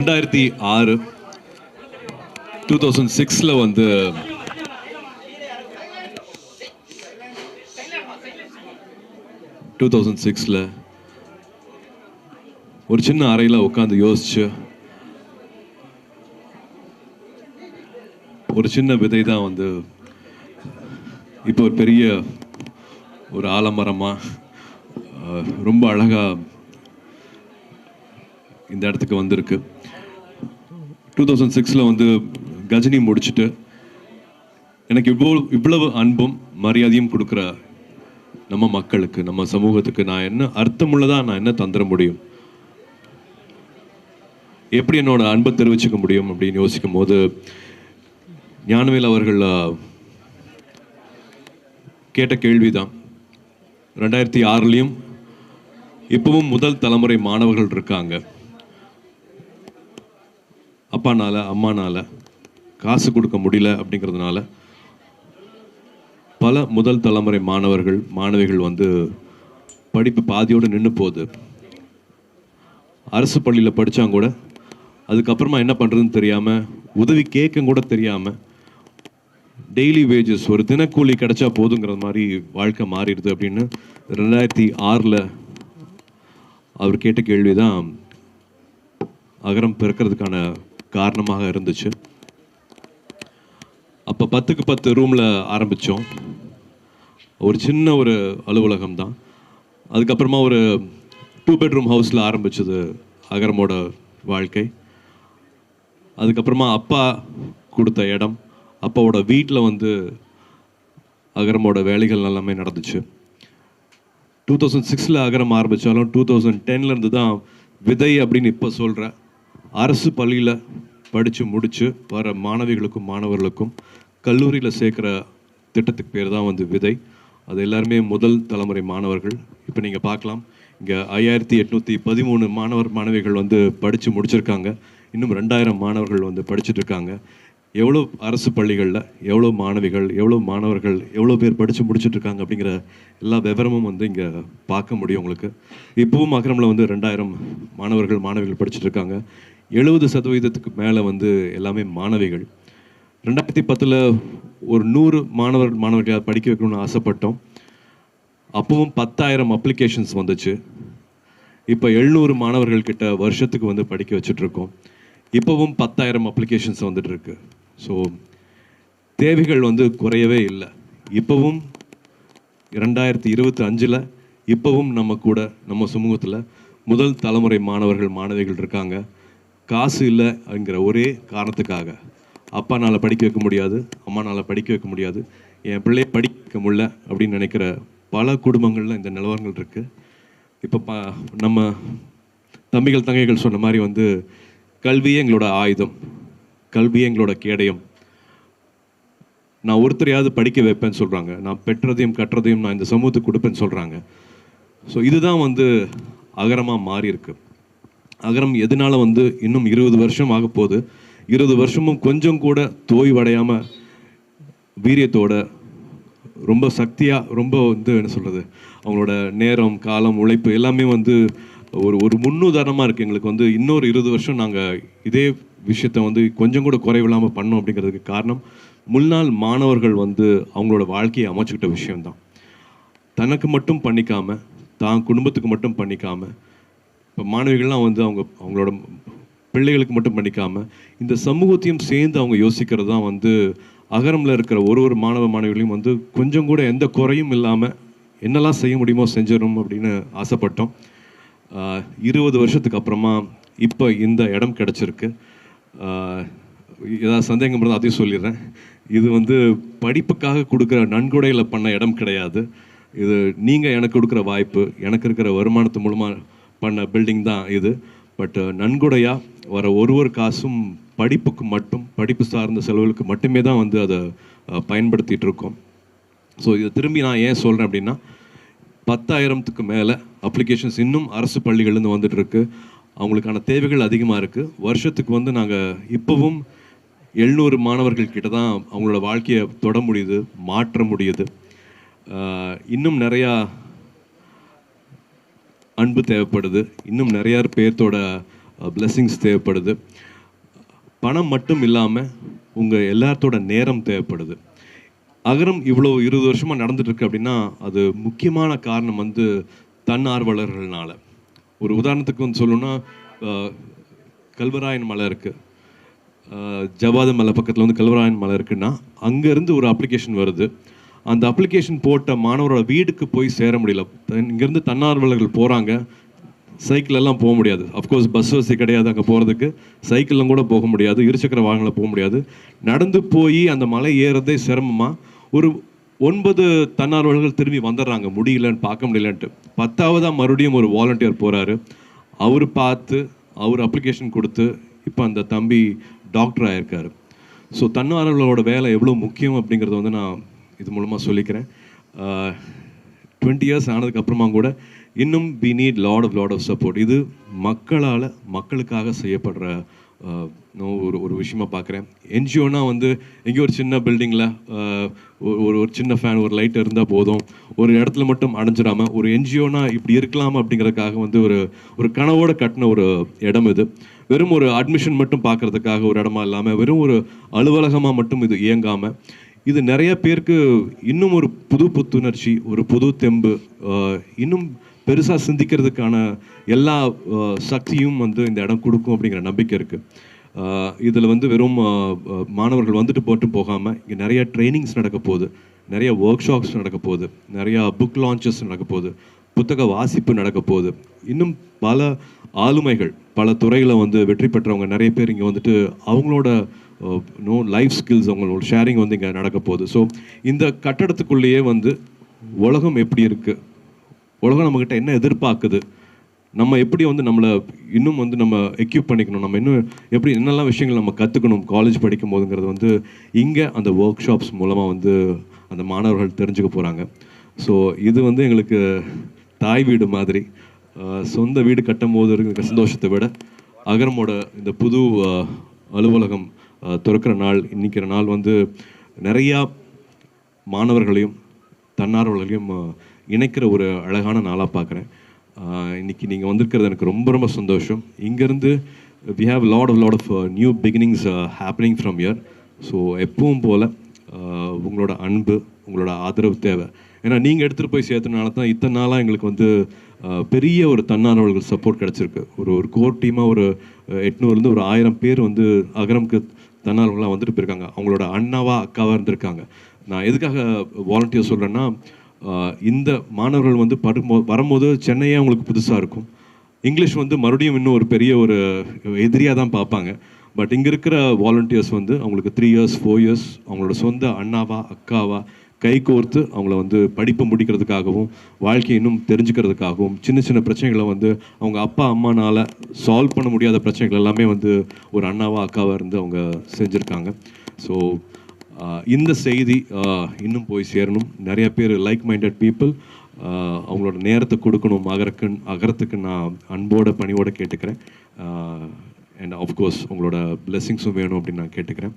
2006 2006ல வந்து ஒரு சின்ன அறையில் உட்காந்து யோசிச்சு ஒரு சின்ன விதை தான் வந்து இப்போ ஒரு பெரிய ஒரு ஆலமரமா ரொம்ப அழகா இந்த இடத்துக்கு வந்திருக்கு. 2006ல் வந்து கஜினி முடிச்சுட்டு எனக்கு இவ்வளவு அன்பும் மரியாதையும் கொடுக்குற நம்ம மக்களுக்கு, நம்ம சமூகத்துக்கு நான் என்ன அர்த்தமுள்ளதாக நான் என்ன தந்துட முடியும், எப்படி என்னோட அன்பை தெரிவிச்சுக்க முடியும் அப்படின்னு யோசிக்கும் போது ஞானவேல் அவர்கள் கேட்ட கேள்விதான். 2006லையும் இப்பவும் முதல் தலைமுறை மாணவர்கள் இருக்காங்க. அப்பானால அம்மானால காசு கொடுக்க முடியல அப்படிங்கிறதுனால பல முதல் தலைமுறை மாணவிகள் வந்து படிப்பு பாதியோடு நின்று போகுது. அரசு பள்ளியில் படித்தாங்க கூட அதுக்கப்புறமா என்ன பண்ணுறதுன்னு தெரியாமல், உதவி கேட்க கூட தெரியாமல், டெய்லி வேஜஸ் ஒரு தினக்கூலி கிடைச்சா போதுங்கிற மாதிரி வாழ்க்கை மாறிடுது அப்படின்னு 2006ல் அவர் கேட்ட கேள்வி தான் அகரம் பிறக்கிறதுக்கான காரணமாக இருந்துச்சு. அப்போ 10க்கு 10 ரூமில் ஆரம்பித்தோம். ஒரு சின்ன ஒரு அலுவலகம் தான். அதுக்கப்புறமா ஒரு 2 பெட்ரூம் ஹவுஸில் ஆரம்பிச்சது அகரமோட வாழ்க்கை. அதுக்கப்புறமா அப்பா கொடுத்த இடம், அப்பாவோட வீட்டில் வந்து அகரமோட வேலைகள் எல்லாமே நடந்துச்சு. 2006ல் அகரம் ஆரம்பித்தாலும் 2010லேருந்து தான் விதை அப்படின்னு இப்போ சொல்கிற அரசு பள்ளியில் படித்து முடித்து வர மாணவிகளுக்கும் மாணவர்களுக்கும் கல்லூரியில் சேர்க்குற திட்டத்துக்கு பேர் தான் வந்து விதை. அது எல்லாருமே முதல் தலைமுறை மாணவர்கள். இப்போ நீங்கள் பார்க்கலாம், இங்கே 5813 மாணவிகள் வந்து படித்து முடிச்சிருக்காங்க. இன்னும் 2000 மாணவர்கள் வந்து படிச்சுட்டு இருக்காங்க. எவ்வளோ அரசு பள்ளிகளில் எவ்வளோ மாணவிகள், எவ்வளோ மாணவர்கள், எவ்வளோ பேர் படித்து முடிச்சுட்ருக்காங்க அப்படிங்கிற எல்லா விவரமும் வந்து இங்கே பார்க்க முடியும் உங்களுக்கு. இப்போவும் அகரமில் வந்து 2000 மாணவிகள் படிச்சுட்ருக்காங்க. 70% மேலே வந்து எல்லாமே மாணவிகள். 2010ல் ஒரு 100 மாணவர்களை படிக்க வைக்கணும்னு ஆசைப்பட்டோம். அப்பவும் 10,000 அப்ளிகேஷன்ஸ் வந்துச்சு. இப்போ 700 மாணவர்கள்கிட்ட வருஷத்துக்கு வந்து படிக்க வச்சுட்ருக்கோம். இப்போவும் 10,000 அப்ளிகேஷன்ஸ் வந்துட்டு இருக்கு. ஸோ தேவைகள் வந்து குறையவே இல்லை. இப்போவும் 2025ல் இப்போவும் நம்ம கூட நம்ம சமூகத்தில் முதல் தலைமுறை மாணவிகள் இருக்காங்க. காசு இல்லை அப்படிங்கிற ஒரே காரணத்துக்காக, அப்பானால் படிக்க வைக்க முடியாது, அம்மானால் படிக்க வைக்க முடியாது, என் பிள்ளையை படிக்க வைக்க முடியல அப்படின்னு நினைக்கிற பல குடும்பங்களில் இந்த நிலவரங்கள் இருக்குது. இப்போ நம்ம தம்பிகள் தங்கைகள் சொன்ன மாதிரி வந்து கல்வியே எங்களோட ஆயுதம், கல்வியே எங்களோட கேடயம். நான் ஒருத்தரையாவது படிக்க வைப்பேன்னு சொல்கிறாங்க. நான் பெற்றதையும் கற்றதையும் நான் இந்த சமூகத்துக்கு கொடுப்பேன்னு சொல்கிறாங்க. ஸோ இதுதான் வந்து அகரமாக மாறி இருக்கு. அகரம் எதனால வந்து இன்னும் 20 வருஷம் ஆக போகுது. 20 வருஷமும் கொஞ்சம் கூட தோய்வடையாமல் வீரியத்தோட ரொம்ப சக்தியாக, ரொம்ப வந்து என்ன சொல்கிறது, அவங்களோட நேரம், காலம், உழைப்பு எல்லாமே வந்து ஒரு முன்னுதாரணமாக இருக்குது எங்களுக்கு. வந்து இன்னொரு 20 வருஷம் நாங்கள் இதே விஷயத்தை வந்து கொஞ்சம் கூட குறைவில்லாமல் பண்ணோம் அப்படிங்கிறதுக்கு காரணம் முன்னாள் மாணவர்கள் வந்து அவங்களோட வாழ்க்கையை அமைச்சுக்கிட்ட விஷயம்தான். தனக்கு மட்டும் பண்ணிக்காமல், தான் குடும்பத்துக்கு மட்டும் பண்ணிக்காமல், இப்போ மாணவிகள்லாம் வந்து அவங்களோட பிள்ளைகளுக்கு மட்டும் பண்ணிக்காமல் இந்த சமூகத்தையும் சேர்ந்து அவங்க யோசிக்கிறது தான் வந்து அகரமில் இருக்கிற ஒரு மாணவிகளையும் வந்து கொஞ்சம் கூட எந்த குறையும் இல்லாமல் என்னெல்லாம் செய்ய முடியுமோ செஞ்சிடணும் அப்படின்னு ஆசைப்பட்டோம். 20 வருஷத்துக்கு அப்புறமா இப்போ இந்த இடம் கிடச்சிருக்கு. ஏதாவது சந்தேகம் இருந்தால் அதையும் சொல்லிடுறேன். இது வந்து படிப்புக்காக கொடுக்குற நன்கொடையில் பண்ண இடம் கிடையாது. இது நீங்கள் எனக்கு கொடுக்குற வாய்ப்பு, எனக்கு இருக்கிற வருமானத்து மூலமாக பண்ண பில்டிங் தான் இது. பட் நன்கொடையாக வர ஒரு காசும் படிப்புக்கு மட்டும், படிப்பு சார்ந்த செலவுகளுக்கு மட்டுமே தான் வந்து அதை பயன்படுத்திகிட்டு இருக்கோம். ஸோ இதை திரும்பி நான் ஏன் சொல்கிறேன் அப்படின்னா, 10,000க்கு மேலே அப்ளிகேஷன்ஸ் இன்னும் அரசு பள்ளிகள்லேருந்து வந்துட்டுருக்கு. அவங்களுக்கான தேவைகள் அதிகமாக இருக்குது. வருஷத்துக்கு வந்து நாங்கள் இப்போவும் 700 மாணவர்கள் கிட்ட தான் அவங்களோட வாழ்க்கையை தொட முடியுது, மாற்ற முடியுது. இன்னும் நிறையா அன்பு தேவைப்படுது. இன்னும் நிறைய பேர்த்தோட blessings தேவைப்படுது. பணம் மட்டும் இல்லாமல் உங்கள் எல்லாத்தோட நேரம் தேவைப்படுது. அகரம் இவ்வளோ 20 வருஷமாக நடந்துட்டு இருக்கு அப்படின்னா அது முக்கியமான காரணம் வந்து தன்னார்வலர்கள்னால. ஒரு உதாரணத்துக்கு வந்து சொல்லணும்னா கல்வராயன் மலை இருக்குது, ஜவாது மலை பக்கத்தில் வந்து கல்வராயன் மலை இருக்குன்னா அங்கேருந்து ஒரு அப்ளிகேஷன் வருது. அந்த அப்ளிகேஷன் போட்ட மாணவரோட வீடுக்கு போய் சேர முடியல. இங்கேருந்து தன்னார்வலர்கள் போகிறாங்க, சைக்கிளெல்லாம் போக முடியாது. அஃப்கோர்ஸ் பஸ் வசதி கிடையாது, அங்கே போகிறதுக்கு சைக்கிளும் கூட போக முடியாது, இருசக்கர வாகனங்களில் போக முடியாது. நடந்து போய் அந்த மலை ஏறதே சிரமமாக ஒரு 9 தன்னார்வலர்கள் திரும்பி வந்துடுறாங்க, முடியலன்னு பார்க்க முடியலன்ட்டு. 10ஆவதாக மறுபடியும் ஒரு வாலண்டியர் போகிறாரு. அவர் பார்த்து அவர் அப்ளிகேஷன் கொடுத்து இப்போ அந்த தம்பி டாக்டர் ஆகியிருக்காரு. ஸோ தன்னார்வலர்களோட வேலை எவ்வளோ முக்கியம் அப்படிங்கிறத வந்து நான் இது மூலமாக சொல்லிக்கிறேன். 20 இயர்ஸ் ஆனதுக்கப்புறமா கூட இன்னும் we need lot of support. இது மக்களால் மக்களுக்காக செய்யப்படுற ஒரு விஷயமா பார்க்குறேன். என்ஜிஓனா வந்து எங்கேயோ ஒரு சின்ன பில்டிங்கில் ஒரு சின்ன ஃபேன், ஒரு லைட் இருந்தால் போதும், ஒரு இடத்துல மட்டும் அடைஞ்சிடாமல் ஒரு என்ஜிஓனா இப்படி இருக்கலாம் அப்படிங்கிறதுக்காக வந்து ஒரு கனவோடு கட்டின ஒரு இடம் இது. வெறும் ஒரு அட்மிஷன் மட்டும் பார்க்குறதுக்காக ஒரு இடமா இல்லாமல், வெறும் ஒரு அலுவலகமாக மட்டும் இது இயங்காமல், இது நிறைய பேருக்கு இன்னும் ஒரு புது புத்துணர்ச்சி, ஒரு புது தெம்பு, இன்னும் பெருசாக சிந்திக்கிறதுக்கான எல்லா சக்தியும் வந்து இந்த இடம் கொடுக்கும் அப்படிங்கிற நம்பிக்கை இருக்குது. இதில் வந்து வெறும் மாணவர்கள் வந்துட்டு போட்டு போகாமல் இங்கே நிறைய ட்ரைனிங்ஸ் நடக்க போகுது, நிறைய ஒர்க் ஷாப்ஸ் நடக்க போகுது, நிறையா புக் லான்ச்சஸ் நடக்க போகுது, புத்தக வாசிப்பு நடக்க போகுது. இன்னும் பல ஆளுமைகள், பல துறையில் வந்து வெற்றி பெற்றவங்க நிறைய பேர் இங்கே வந்துட்டு அவங்களோட லைஃப் ஸ்கில்ஸ், அவங்களோட ஷேரிங் வந்து இங்கே நடக்க போகுது. ஸோ இந்த கட்டடத்துக்குள்ளேயே வந்து உலகம் எப்படி இருக்குது, உலகம் நம்மக்கிட்ட என்ன எதிர்பார்க்குது, நம்ம எப்படி வந்து நம்மளை இன்னும் வந்து நம்ம எக்யூப் பண்ணிக்கணும், நம்ம இன்னும் எப்படி என்னெல்லாம் விஷயங்கள் நம்ம கற்றுக்கணும் காலேஜ் படிக்கும் போதுங்கிறது வந்து இங்கே அந்த ஒர்க் ஷாப்ஸ் மூலமாக வந்து அந்த மாணவர்கள் தெரிஞ்சுக்க போகிறாங்க. ஸோ இது வந்து எங்களுக்கு தாய் வீடு மாதிரி. சொந்த வீடு கட்டும் போது இருக்கிற சந்தோஷத்தை விட அகரமோட இந்த புது அலுவலகம் திறக்கிற நாள், இன்னிக்கிற நாள் வந்து நிறையா மாணவர்களையும் தன்னார்வலர்களையும் இணைக்கிற ஒரு அழகான நாளாக பார்க்குறேன். இன்றைக்கி நீங்கள் வந்திருக்கிறது எனக்கு ரொம்ப ரொம்ப சந்தோஷம். இங்கேருந்து we have lot of new beginnings happening from here. So எப்பவும் போல் உங்களோட அன்பு, உங்களோட ஆதரவு தேவை. ஏன்னா நீங்கள் எடுத்துகிட்டு போய் சேர்த்தனால தான் இத்தனை நாளாக எங்களுக்கு வந்து பெரிய ஒரு தன்னார்வலர்கள் சப்போர்ட் கிடச்சிருக்கு. ஒரு கோர் டீமாக ஒரு 800 ஒரு 1000 பேர் வந்து அகரம்க்கு தன்னார்வலர்களாக வந்துட்டு போயிருக்காங்க. அவங்களோட அண்ணாவா அக்காவாக இருந்திருக்காங்க. நான் எதுக்காக வாலண்டியர் சொல்கிறேன்னா, இந்த மாணவர்கள் வந்து வரும்போது சென்னையே அவங்களுக்கு புதுசாக இருக்கும். இங்கிலீஷ் வந்து மறுபடியும் இன்னும் ஒரு பெரிய ஒரு எதிரியாக தான் பார்ப்பாங்க. பட் இங்கே இருக்கிற வாலண்டியர்ஸ் வந்து அவங்களுக்கு 3 இயர்ஸ் 4 இயர்ஸ் அவங்களோட சொந்த அண்ணாவா அக்காவா கை கோர்த்து அவங்கள வந்து படிப்பு முடிக்கிறதுக்காகவும் வாழ்க்கையை இன்னும் தெரிஞ்சுக்கிறதுக்காகவும் சின்ன சின்ன பிரச்சனைகளை வந்து அவங்க அப்பா அம்மானால் சால்வ் பண்ண முடியாத பிரச்சனைகள் எல்லாமே வந்து ஒரு அண்ணாவா அக்காவாக இருந்து அவங்க செஞ்சுருக்காங்க. ஸோ இந்த செய்தி இன்னும் போய் சேரணும். நிறைய பேர் லைக் மைண்டட் பீப்புள் அவங்களோட நேரத்தை கொடுக்கணும் அகரத்துக்கு நான் அன்போட பணியோடு கேட்டுக்கிறேன். அண்ட் ஆஃப்கோர்ஸ் உங்களோட பிளெஸ்ஸிங்ஸும் வேணும் அப்படின்னு நான் கேட்டுக்கிறேன்.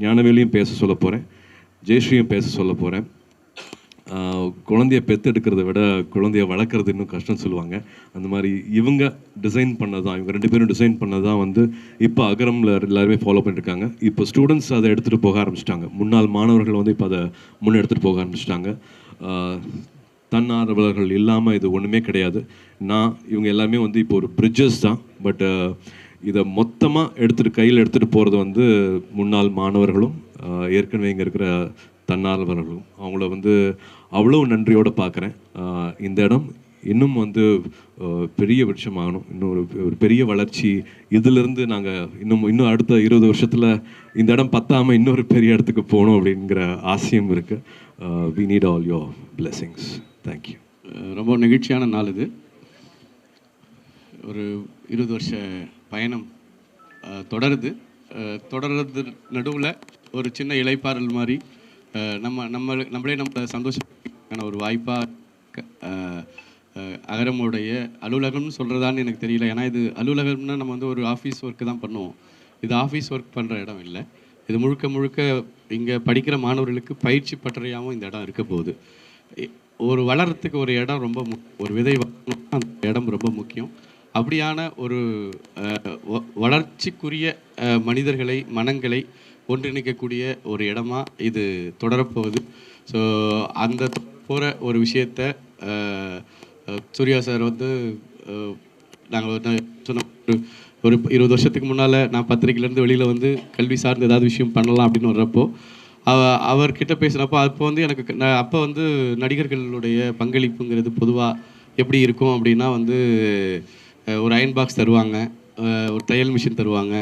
ஞானவேலியும் பேச சொல்ல போகிறேன், ஜெயஸ்ரீயும் பேச சொல்ல போகிறேன். குழந்தைய பெற்றெடுக்கிறத விட குழந்தைய வளர்க்குறது இன்னும் கஷ்டம்னு சொல்லுவாங்க. அந்த மாதிரி இவங்க டிசைன் பண்ணது தான், இவங்க 2 பேரும் டிசைன் பண்ணது தான் வந்து இப்போ அகரமில் எல்லாருமே ஃபாலோ பண்ணியிருக்காங்க. இப்போ ஸ்டூடெண்ட்ஸ் அதை எடுத்துகிட்டு போக ஆரம்பிச்சிட்டாங்க. முன்னாள் மாணவர்கள் வந்து இப்போ அதை முன்னே எடுத்துகிட்டு போக ஆரம்பிச்சிட்டாங்க. தன்னார்வலர்கள் இல்லாமல் இது ஒன்றுமே கிடையாது. இவங்க எல்லாமே வந்து இப்போ ஒரு பிரிட்ஜஸ் தான். பட் இதை மொத்தமாக கையில் எடுத்துகிட்டு போகிறது வந்து முன்னாள் மாணவர்களும் ஏற்கனவே இங்கே இருக்கிற தன்னார்வலர்களும். அவங்கள வந்து அவ்வளோ நன்றியோடு பார்க்குறேன். இந்த இடம் இன்னும் வந்து பெரிய விருட்சமாகணும், இன்னும் ஒரு பெரிய வளர்ச்சி. இதிலிருந்து நாங்கள் இன்னும் அடுத்த 20 வருஷத்தில் இந்த இடம் பத்தாமல் இன்னொரு பெரிய இடத்துக்கு போகணும் அப்படிங்கிற ஆசையும் இருக்குது. we need all your blessings. Thank you. ரொம்ப நெகிழ்ச்சியான நாள் இது. ஒரு 20 வருஷ பயணம் தொடர்றது நடுவில் ஒரு சின்ன இளைப்பாறல் மாதிரி நம்மளே நம்ம சந்தோஷமான ஒரு வாய்ப்பாக அகரமுடைய அலுவலகம்னு சொல்கிறதான்னு எனக்கு தெரியல. ஏன்னா இது அலுவலகம்னா நம்ம வந்து ஒரு ஆஃபீஸ் ஒர்க்கு தான் பண்ணுவோம். இது ஆஃபீஸ் ஒர்க் பண்ணுற இடம் இல்லை. இது முழுக்க இங்கே படிக்கிற மாணவர்களுக்கு பயிற்சி பட்டறையாகவும் இந்த இடம் இருக்க போகுது. ஒரு வளர்கிறதுக்கு ஒரு இடம் ரொம்ப ஒரு விதை அந்த இடம் ரொம்ப முக்கியம். அப்படியான ஒரு வளர்ச்சிக்குரிய மனிதர்களை மனங்களை ஒன்றிணைக்கக்கூடிய ஒரு இடமா இது தொடரப்போகுது. ஸோ அந்த போகிற ஒரு விஷயத்த சூர்யா சார் வந்து நாங்கள் சொன்ன ஒரு 20 வருஷத்துக்கு முன்னால் நான் பத்திரிக்கையிலேருந்து வெளியில் வந்து கல்வி சார்ந்து ஏதாவது விஷயம் பண்ணலாம் அப்படின்னு வர்றப்போ அவர்கிட்ட பேசுகிறப்போ அப்போ வந்து எனக்கு அப்போ வந்து நடிகர்களுடைய பங்களிப்புங்கிறது பொதுவாக எப்படி இருக்கும் அப்படின்னா வந்து ஒரு அயன் பாக்ஸ் தருவாங்க, ஒரு தையல் மிஷின் தருவாங்க,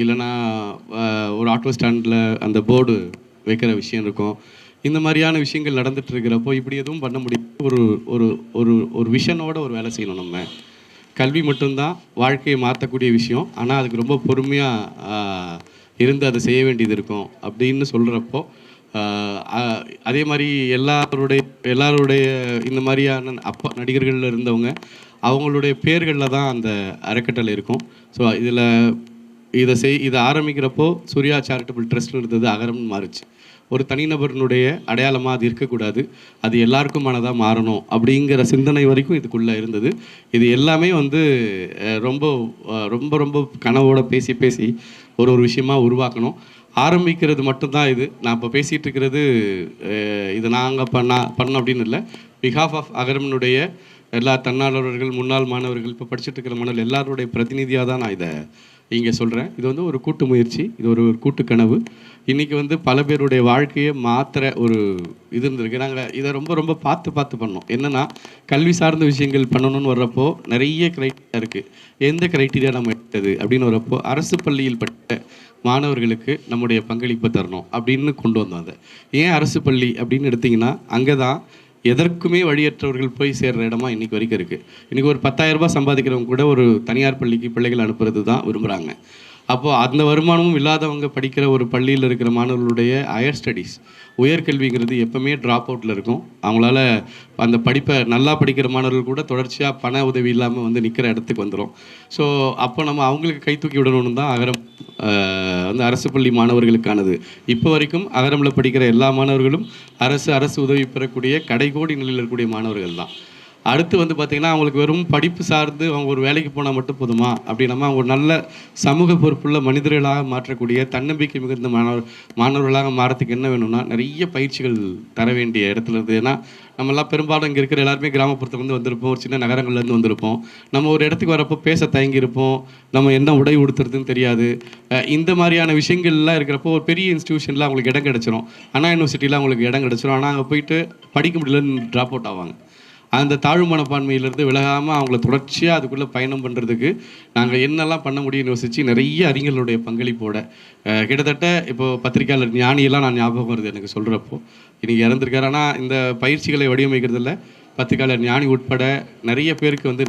இல்லைன்னா ஒரு ஆட்டோ ஸ்டாண்டில் அந்த போர்டு வைக்கிற விஷயம் இருக்கும். இந்த மாதிரியான விஷயங்கள் நடந்துட்டு இருக்கிறப்போ இப்படி எதுவும் பண்ண முடியும். ஒரு ஒரு ஒரு ஒரு விஷனோட ஒரு வேலை செய்யணும். நம்ம கல்வி மட்டும்தான் வாழ்க்கையை மாற்றக்கூடிய விஷயம், ஆனால் அதுக்கு ரொம்ப பொறுமையாக இருந்து அதை செய்ய வேண்டியது இருக்கும் அப்படின்னு சொல்கிறப்போ அதே மாதிரி எல்லாருடைய இந்த மாதிரியான அப்பா நடிகர்களில் இருந்தவங்க அவங்களுடைய பேர்களில் தான் அந்த அறக்கட்டளை இருக்கும். ஸோ இதை ஆரம்பிக்கிறப்போ சூர்யா சேரிட்டபிள் ட்ரஸ்ட்னு இருந்தது அகரம்னு மாறுச்சு. ஒரு தனிநபரினுடைய அடையாளமாக அது இருக்கக்கூடாது, அது எல்லாருக்குமானதாக மாறணும் அப்படிங்கிற சிந்தனை வரைக்கும் இதுக்குள்ளே இருந்தது. இது எல்லாமே வந்து ரொம்ப ரொம்ப ரொம்ப கனவோட பேசி ஒரு விஷயமா உருவாக்கணும். ஆரம்பிக்கிறது மட்டும்தான் இது. நான் இப்போ பேசிகிட்டு இருக்கிறது இது நாங்கள் பண்ணோம் அப்படின்னு இல்லை. பிஹாஃப் ஆஃப் அகரம்னுடைய எல்லா தன்னாளர்கள், முன்னாள் மாணவர்கள், இப்போ படிச்சுட்டு இருக்கிற மாணவர்கள் எல்லாருடைய பிரதிநிதியாக தான் நான் இதை இங்கே சொல்கிறேன். இது வந்து ஒரு கூட்டு முயற்சி, இது ஒரு கூட்டு கனவு. இன்றைக்கி வந்து பல பேருடைய வாழ்க்கையை மாற்றுற ஒரு இது இருந்திருக்கு. நாங்கள் இதை ரொம்ப ரொம்ப பார்த்து பண்ணோம். என்னென்னா கல்வி சார்ந்த விஷயங்கள் பண்ணணும்னு வர்றப்போ நிறைய க்ரைட்டீரியா இருக்குது. எந்த க்ரைட்டீரியா நம்ம எடுத்தது அப்படின்னு வர்றப்போ அரசு பள்ளியில் பட்ட மாணவர்களுக்கு நம்முடைய பங்களிப்பை தரணும் அப்படின்னு கொண்டு வந்தோம். அதை ஏன் அரசு பள்ளி அப்படின்னு எடுத்திங்கன்னா அங்கே தான் எதற்குமே வழியற்றவர்கள் போய் சேர்கிற இடமா இன்றைக்கி வரைக்கும் இருக்குது. இன்றைக்கி ஒரு 10,000 ரூபாய் சம்பாதிக்கிறவங்க கூட ஒரு தனியார் பள்ளிக்கு பிள்ளைகள் அனுப்புறது தான் விரும்புகிறாங்க. அப்போது அந்த வருமானமும் இல்லாதவங்க படிக்கிற ஒரு பள்ளியில் இருக்கிற மாணவர்களுடைய ஹையர் ஸ்டடீஸ் உயர்கல்விங்கிறது எப்பவுமே ட்ராப் அவுட்டில் இருக்கும். அவங்களால அந்த படிப்பை நல்லா படிக்கிற மாணவர்கள் கூட தொடர்ச்சியாக பண உதவி இல்லாமல் வந்து நிற்கிற இடத்துக்கு வந்துடும். ஸோ அப்போ நம்ம அவங்களுக்கு கை தூக்கி விடணும்னு தான் அகரம் வந்து அரசு பள்ளி மாணவர்களுக்கானது. இப்போ வரைக்கும் அகரமில் படிக்கிற எல்லா மாணவர்களும் அரசு உதவி பெறக்கூடிய கடைகோடி நிலையில் இருக்கக்கூடிய மாணவர்கள் தான். அடுத்து வந்து பார்த்திங்கன்னா அவங்களுக்கு வெறும் படிப்பு சார்ந்து அவங்க ஒரு வேலைக்கு போனால் மட்டும் போதுமா அப்படின்னா அவங்க ஒரு நல்ல சமூக பொறுப்புள்ள மனிதர்களாக மாற்றக்கூடிய தன்னம்பிக்கை மிகுந்த மாணவர்களாக மாறத்துக்கு என்ன வேணும்னா நிறைய பயிற்சிகள் தர வேண்டிய இடத்துல இருக்குது. ஏன்னா நம்மளாம் பெரும்பாலும் இங்கே இருக்கிற எல்லாருமே கிராமப்புறத்துலேருந்து வந்திருப்போம், ஒரு சின்ன நகரங்கள்லேருந்து வந்திருப்போம். நம்ம ஒரு இடத்துக்கு வரப்போ பேச தயங்கியிருப்போம், நம்ம என்ன உடை உடுத்துறதுன்னு தெரியாது. இந்த மாதிரியான விஷயங்கள்லாம் இருக்கிறப்போ ஒரு பெரிய இன்ஸ்டியூஷனில் அவங்களுக்கு இடம் கிடச்சிரும், அண்ணா யூனிவர்சிட்டியில் அவங்களுக்கு இடம் கிடச்சிரும். ஆனால் அங்கே போயிட்டு படிக்க முடியலன்னு ட்ராப் அவுட் ஆவாங்க. அந்த தாழ்வு மனப்பான்மையிலேருந்து விலகாமல் அவங்கள தொடர்ச்சியாக அதுக்குள்ளே பயணம் பண்ணுறதுக்கு நாங்கள் என்னெல்லாம் பண்ண முடியும்னு யோசித்து நிறைய அறிஞர்களுடைய பங்களிப்போட கிட்டத்தட்ட இப்போது பத்திரிக்கையாளர் ஞானியெல்லாம் நான் ஞாபகம் வருது எனக்கு சொல்கிறப்போ. இன்றைக்கி இறந்துருக்காரு. ஆனால் இந்த பயிற்சிகளை வடிவமைக்கிறதுல பத்திரிக்கையாளர் ஞானி உட்பட நிறைய பேருக்கு வந்து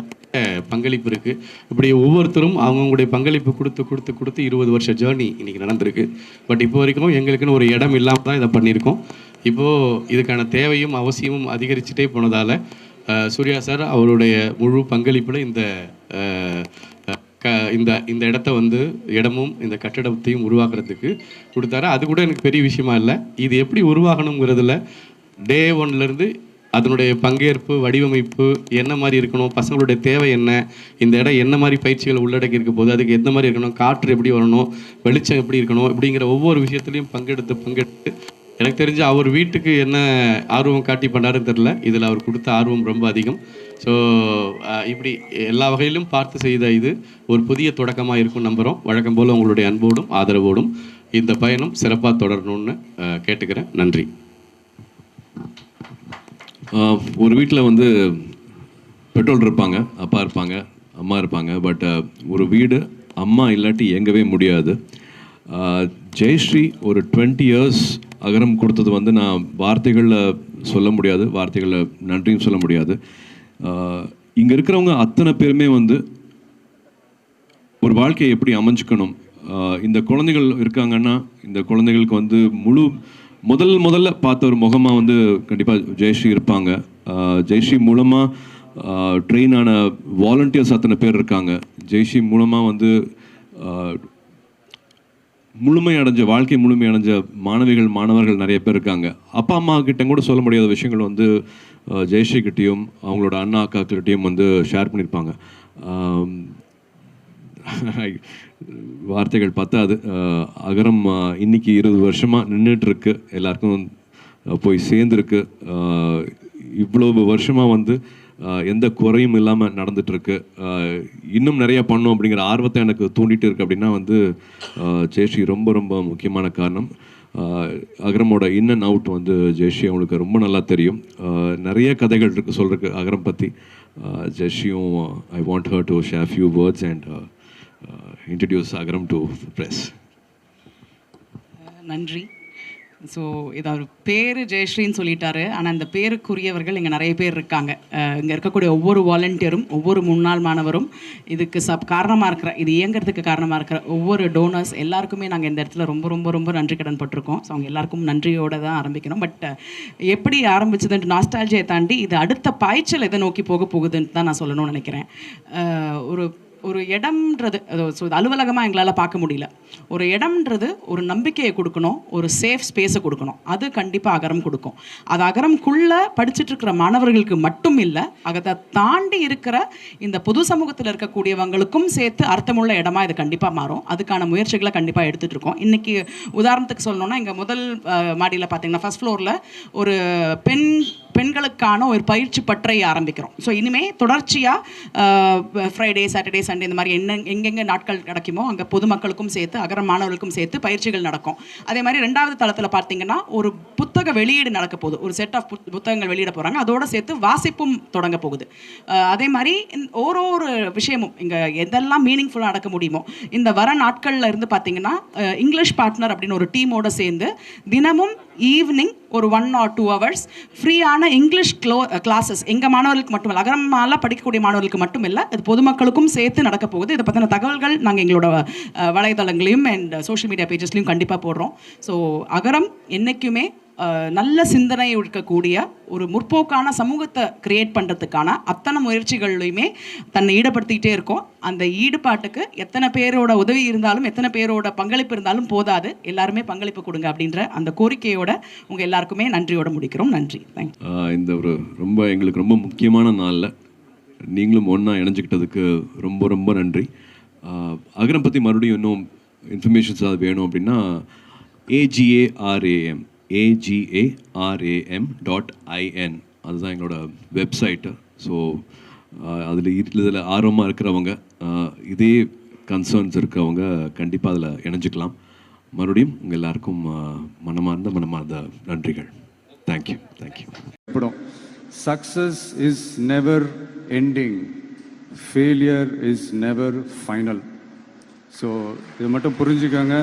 பங்களிப்பு இருக்குது. இப்படி ஒவ்வொருத்தரும் அவங்களுடைய பங்களிப்பு கொடுத்து 20 வருஷ ஜேர்னி இன்றைக்கி நடந்திருக்கு. பட் இப்போ வரைக்கும் எங்களுக்குன்னு ஒரு இடம் இல்லாமல் தான் இதை பண்ணியிருக்கோம். இப்போது இதுக்கான தேவையும் அவசியமும் அதிகரிச்சுட்டே போனதால் சூர்யா சார் அவருடைய முழு பங்களிப்பில் இந்த இடத்த வந்து இடமும் இந்த கட்டிடத்தையும் உருவாக்குறதுக்கு கொடுத்தாரு. அது கூட எனக்கு பெரிய விஷயமா இல்லை. இது எப்படி உருவாகணுங்கிறதுல டே 1லேருந்து அதனுடைய பங்கேற்பு, வடிவமைப்பு என்ன மாதிரி இருக்கணும், பசங்களுடைய தேவை என்ன, இந்த இடம் என்ன மாதிரி பயிற்சிகள் உள்ளடக்கி இருக்க போது, அதுக்கு எந்த மாதிரி இருக்கணும், காற்று எப்படி வரணும், வெளிச்சம் எப்படி இருக்கணும், இப்படிங்கிற ஒவ்வொரு விஷயத்துலையும் பங்கெடுத்து எனக்கு தெரிஞ்சு அவர் வீட்டுக்கு என்ன ஆர்வம் காட்டி பண்ணாருன்னு தெரில. இதில் அவர் கொடுத்த ஆர்வம் ரொம்ப அதிகம். ஸோ இப்படி எல்லா வகையிலும் பார்த்து செய்த இது ஒரு புதிய தொடக்கமாக இருக்கும் நம்புகிறோம். வழக்கம் போல் உங்களுடைய அன்போடும் ஆதரவோடும் இந்த பயணம் சிறப்பாக தொடரணும்னு கேட்டுக்கிறேன். நன்றி. ஒரு வீட்டில் வந்து பெட்ரோல் இருப்பாங்க, அப்பா இருப்பாங்க, அம்மா இருப்பாங்க. பட் ஒரு வீடு அம்மா இல்லாட்டி இயங்கவே முடியாது. ஜெயஸ்ரீ ஒரு 20 இயர்ஸ் அகரம் கொடுத்தது வந்து நான் வார்த்தைகளில் சொல்ல முடியாது, வார்த்தைகளில் நன்றியும் சொல்ல முடியாது. இங்கே இருக்கிறவங்க அத்தனை பேருமே வந்து ஒரு வாழ்க்கையை எப்படி அமைஞ்சுக்கணும், இந்த குழந்தைகள் இருக்காங்கன்னா இந்த குழந்தைகளுக்கு வந்து முதல்ல பார்த்த ஒரு முகமாக வந்து கண்டிப்பாக ஜெயஸ்ரீ இருப்பாங்க. ஜெயஸ்ரீ மூலமாக ட்ரெயின் ஆன வாலண்டியர்ஸ் அத்தனை பேர் இருக்காங்க. ஜெயஸ்ரீ மூலமாக வந்து வாழ்க்கை முழுமையடைஞ்ச மாணவர்கள் நிறைய பேர் இருக்காங்க. அப்பா அம்மா கிட்ட கூட சொல்ல முடியாத விஷயங்கள் வந்து ஜெயஸ்ரீ கிட்டேயும் அவங்களோட அண்ணா அக்காக்கிட்டையும் வந்து ஷேர் பண்ணியிருப்பாங்க. வார்த்தைகள் பத்தாது. அகரம் இன்னைக்கு 20 வருஷமாக நின்றுட்டுருக்கு, எல்லாருக்கும் போய் சேர்ந்துருக்கு. இவ்வளவு வருஷமாக வந்து எந்த குறையும் இல்லாமல் நடந்துகிட்ருக்கு. இன்னும் நிறையா பண்ணோம் அப்படிங்கிற ஆர்வத்தை எனக்கு தூண்டிகிட்டு இருக்கு. அப்படின்னா வந்து ஜெயஸ்ரீ ரொம்ப ரொம்ப முக்கியமான காரணம். அகரமோட இன் அண்ட் அவுட் வந்து ஜெயஸ்ரீ அவங்களுக்கு ரொம்ப நல்லா தெரியும். நிறைய கதைகள் இருக்குது சொல்கிறதுக்கு அகரம் பற்றி. ஜெயஸ்ரீயும் I want her to share few words and introduce Agaram to press. நன்றி. ஸோ இது அவர் பேர் ஜெயஸ்ரீன்னு சொல்லிட்டாரு. ஆனால் இந்த பேருக்குரியவர்கள் இங்கே நிறைய பேர் இருக்காங்க. இங்கே இருக்கக்கூடிய ஒவ்வொரு வாலண்டியரும், ஒவ்வொரு முன்னாள் மாணவரும், இதுக்கு காரணமாக இருக்கிற, இது இயங்கிறதுக்கு காரணமாக இருக்கிற ஒவ்வொரு டோனர்ஸ் எல்லாருக்குமே நாங்கள் இந்த இடத்துல ரொம்ப ரொம்ப ரொம்ப நன்றி கடன் பட்டிருக்கோம். ஸோ அவங்க எல்லாருக்கும் நன்றியோடு தான் ஆரம்பிக்கணும். பட் எப்படி ஆரம்பிச்சதுன்ட்டு நாஸ்டாலஜியை தாண்டி இது அடுத்த பாய்ச்சல் எதை நோக்கி போக போகுதுன்ட்டு தான் நான் சொல்லணும்னு நினைக்கிறேன். ஒரு இடம்ன்றது, ஸோ அலுவலகமாக எங்களால் பார்க்க முடியல. ஒரு இடம்ன்றது ஒரு நம்பிக்கையை கொடுக்கணும், ஒரு சேஃப் ஸ்பேஸை கொடுக்கணும். அது கண்டிப்பாக அகரம் கொடுக்கும். அது அகரம்குள்ளே படிச்சுட்டு இருக்கிற மாணவர்களுக்கு மட்டும் இல்லை, அதை தாண்டி இருக்கிற இந்த பொது சமூகத்தில் இருக்கக்கூடியவங்களுக்கும் சேர்த்து அர்த்தமுள்ள இடமா இது கண்டிப்பாக மாறும். அதுக்கான முயற்சிகளை கண்டிப்பாக எடுத்துகிட்டு இருக்கோம். இன்றைக்கி உதாரணத்துக்கு சொல்லணும்னா, இங்கே முதல் மாடியில் பார்த்தீங்கன்னா ஃபர்ஸ்ட் ஃப்ளோரில் ஒரு பெண்களுக்கான ஒரு பயிற்சி பற்றை ஆரம்பிக்கிறோம். ஸோ இனிமேல் தொடர்ச்சியாக ஃப்ரைடே, சாட்டர்டே, சண்டே இந்த மாதிரி எங்கெங்கே நாட்கள் கிடைக்குமோ அங்கே பொதுமக்களுக்கும் சேர்த்து அகர மாணவர்களுக்கும் சேர்த்து பயிற்சிகள் நடக்கும். அதே மாதிரி 2வது தளத்தில் பார்த்தீங்கன்னா ஒரு புத்தக வெளியீடு நடக்க போகுது. ஒரு செட் ஆஃப் புத்தகங்கள் வெளியிட போகிறாங்க. அதோடு சேர்த்து வாசிப்பும் தொடங்க போகுது. அதே மாதிரி ஒரு விஷயமும் இங்கே எதெல்லாம் மீனிங்ஃபுல்லாக நடக்க முடியுமோ இந்த வர நாட்களில் இருந்து பார்த்தீங்கன்னா இங்கிலீஷ் பார்ட்னர் அப்படின்னு ஒரு டீமோடு சேர்ந்து தினமும் ஈவினிங் ஒரு 1 or 2 hours ஃப்ரீயான இங்கிலீஷ் கிளாஸஸ் எங்கள் மாணவர்களுக்கு மட்டும் இல்லை, அகரமால படிக்கக்கூடிய மாணவர்களுக்கு மட்டும் இல்லை, அது பொதுமக்களுக்கும் சேர்த்து நடக்க போகுது. இதை பற்றின தகவல்கள் நாங்கள் எங்களோட வலைதளங்களையும் அண்ட் சோஷியல் மீடியா பேஜஸ்லையும் கண்டிப்பாக போடுறோம். ஸோ அகரம் என்றைக்குமே நல்ல சிந்தனை இருக்கக்கூடிய ஒரு முற்போக்கான சமூகத்தை கிரியேட் பண்ணுறதுக்கான அத்தனை முயற்சிகள்லையுமே தன்னை ஈடுபடுத்திக்கிட்டே இருக்கோம். அந்த ஈடுபாட்டுக்கு எத்தனை பேரோட உதவி இருந்தாலும், எத்தனை பேரோட பங்களிப்பு இருந்தாலும் போதாது, எல்லாருமே பங்களிப்பு கொடுங்க அப்படின்ற அந்த கோரிக்கையோட உங்கள் எல்லாருக்குமே நன்றியோட முடிக்கிறோம். நன்றி. தேங்க்யூ. இந்த ஒரு எங்களுக்கு ரொம்ப முக்கியமான நாளில் நீங்களும் ஒன்றா இணைஞ்சிக்கிட்டதுக்கு ரொம்ப ரொம்ப நன்றி. அகரம் பற்றி மறுபடியும் இன்னும் இன்ஃபர்மேஷன்ஸ் அது வேணும் அப்படின்னா agaram.in அதுதான் எங்களோட வெப்சைட்டு. ஸோ இதில் ஆர்வமாக இருக்கிறவங்க, இதே கன்சர்ன்ஸ் இருக்கிறவங்க கண்டிப்பாக அதில் இணைஞ்சிக்கலாம். மறுபடியும் உங்கள் எல்லாருக்கும் மனமார்ந்த நன்றிகள். Thank you. Success is never ending, failure is never final. So இது மட்டும் புரிஞ்சுக்கோங்க.